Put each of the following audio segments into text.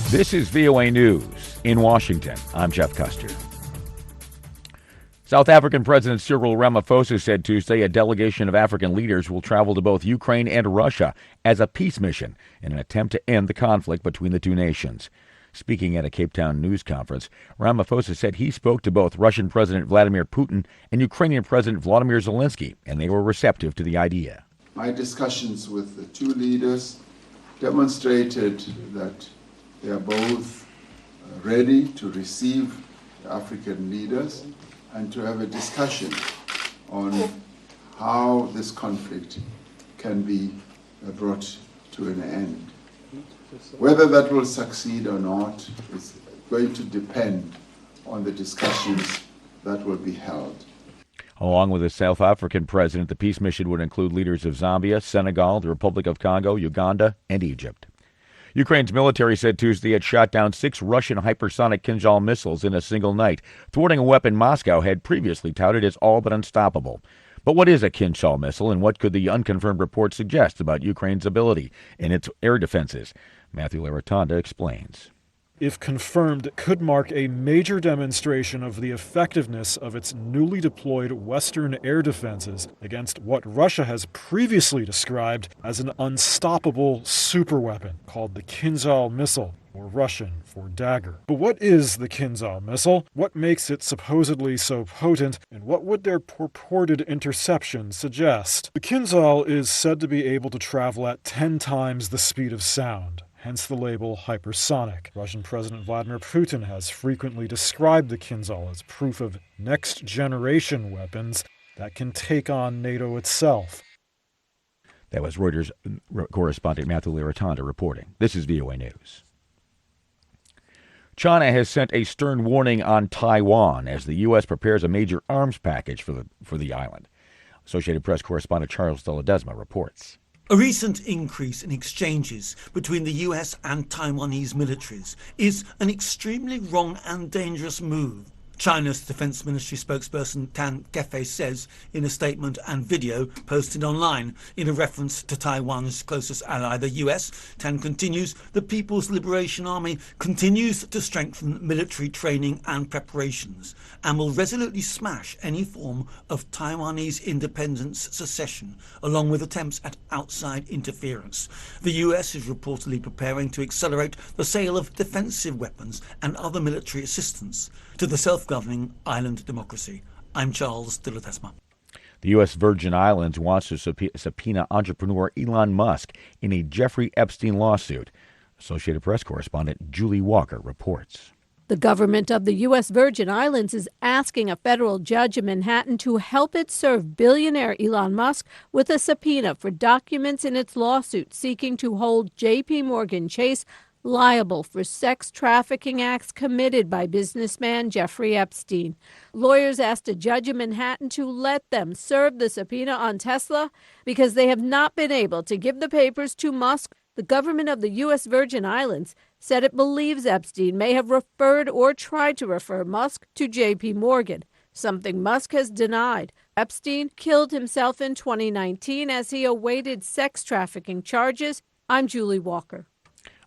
This is VOA News in Washington. I'm Jeff Custer. South African President Cyril Ramaphosa said Tuesday a delegation of African leaders will travel to both Ukraine and Russia as a peace mission in an attempt to end the conflict between the two nations. Speaking at a Cape Town news conference, Ramaphosa said he spoke to both Russian President Vladimir Putin and Ukrainian President Volodymyr Zelenskyy, and they were receptive to the idea. My discussions with the two leaders demonstrated that they are both ready to receive the African leaders and to have a discussion on how this conflict can be brought to an end. Whether that will succeed or not is going to depend on the discussions that will be held. Along with the South African president, the peace mission would include leaders of Zambia, Senegal, the Republic of Congo, Uganda, and Egypt. Ukraine's military said Tuesday it shot down 6 Russian hypersonic Kinzhal missiles in a single night, thwarting a weapon Moscow had previously touted as all but unstoppable. But what is a Kinzhal missile, and what could the unconfirmed report suggest about Ukraine's ability in its air defenses? Matthew Larotonda explains. If confirmed, it could mark a major demonstration of the effectiveness of its newly deployed Western air defenses against what Russia has previously described as an unstoppable superweapon called the Kinzhal missile, or Russian for dagger. But what is the Kinzhal missile? What makes it supposedly so potent? And what would their purported interception suggest? The Kinzhal is said to be able to travel at 10 times the speed of sound. Hence the label hypersonic. Russian President Vladimir Putin has frequently described the Kinzhal as proof of next-generation weapons that can take on NATO itself. That was Reuters correspondent Matthew Larotonda reporting. This is VOA News. China has sent a stern warning on Taiwan as the U.S. prepares a major arms package for the island. Associated Press correspondent Charles de Ledesma reports. A recent increase in exchanges between the US and Taiwanese militaries is an extremely wrong and dangerous move. China's Defense Ministry spokesperson Tan Gefe says in a statement and video posted online. In a reference to Taiwan's closest ally, the US, Tan continues, the People's Liberation Army continues to strengthen military training and preparations and will resolutely smash any form of Taiwanese independence secession, along with attempts at outside interference. The US is reportedly preparing to accelerate the sale of defensive weapons and other military assistance to the self-governing island democracy. I'm Charles de Ledesma. The U.S. Virgin Islands wants to subpoena entrepreneur Elon Musk in a Jeffrey Epstein lawsuit. Associated Press correspondent Julie Walker reports. The government of the U.S. Virgin Islands is asking a federal judge in Manhattan to help it serve billionaire Elon Musk with a subpoena for documents in its lawsuit seeking to hold J.P. Morgan Chase liable for sex trafficking acts committed by businessman Jeffrey Epstein. Lawyers asked a judge in Manhattan to let them serve the subpoena on Tesla because they have not been able to give the papers to Musk. The government of the U.S. Virgin Islands said it believes Epstein may have referred or tried to refer Musk to J.P. Morgan, something Musk has denied. Epstein killed himself in 2019 as he awaited sex trafficking charges. I'm Julie Walker.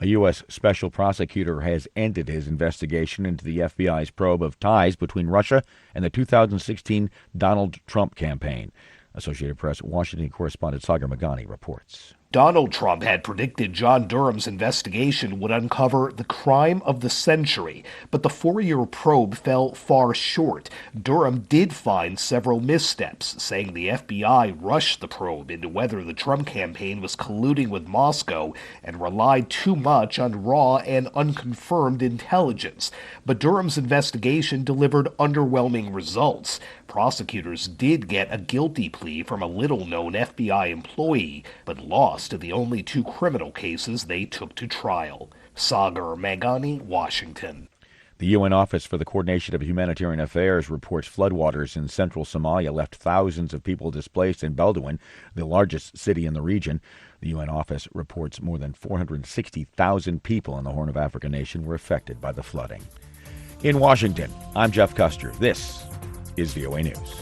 A U.S. special prosecutor has ended his investigation into the FBI's probe of ties between Russia and the 2016 Donald Trump campaign. Associated Press Washington correspondent Sagar Magani reports. Donald Trump had predicted John Durham's investigation would uncover the crime of the century, but the 4-year probe fell far short. Durham did find several missteps, saying the FBI rushed the probe into whether the Trump campaign was colluding with Moscow and relied too much on raw and unconfirmed intelligence. But Durham's investigation delivered underwhelming results. Prosecutors did get a guilty plea from a little-known FBI employee, but lost to the only 2 criminal cases they took to trial. Sagar Magani, Washington. The UN Office for the Coordination of Humanitarian Affairs reports floodwaters in central Somalia left thousands of people displaced in Beledweyne, the largest city in the region. The UN office reports more than 460,000 people in the Horn of Africa nation were affected by the flooding. In Washington, I'm Jeff Custer. This is VOA News.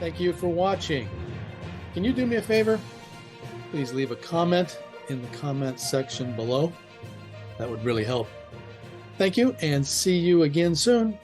Thank you for watching. Can you do me a favor? Please leave a comment in the comment section below. That would really help. Thank you, and see you again soon.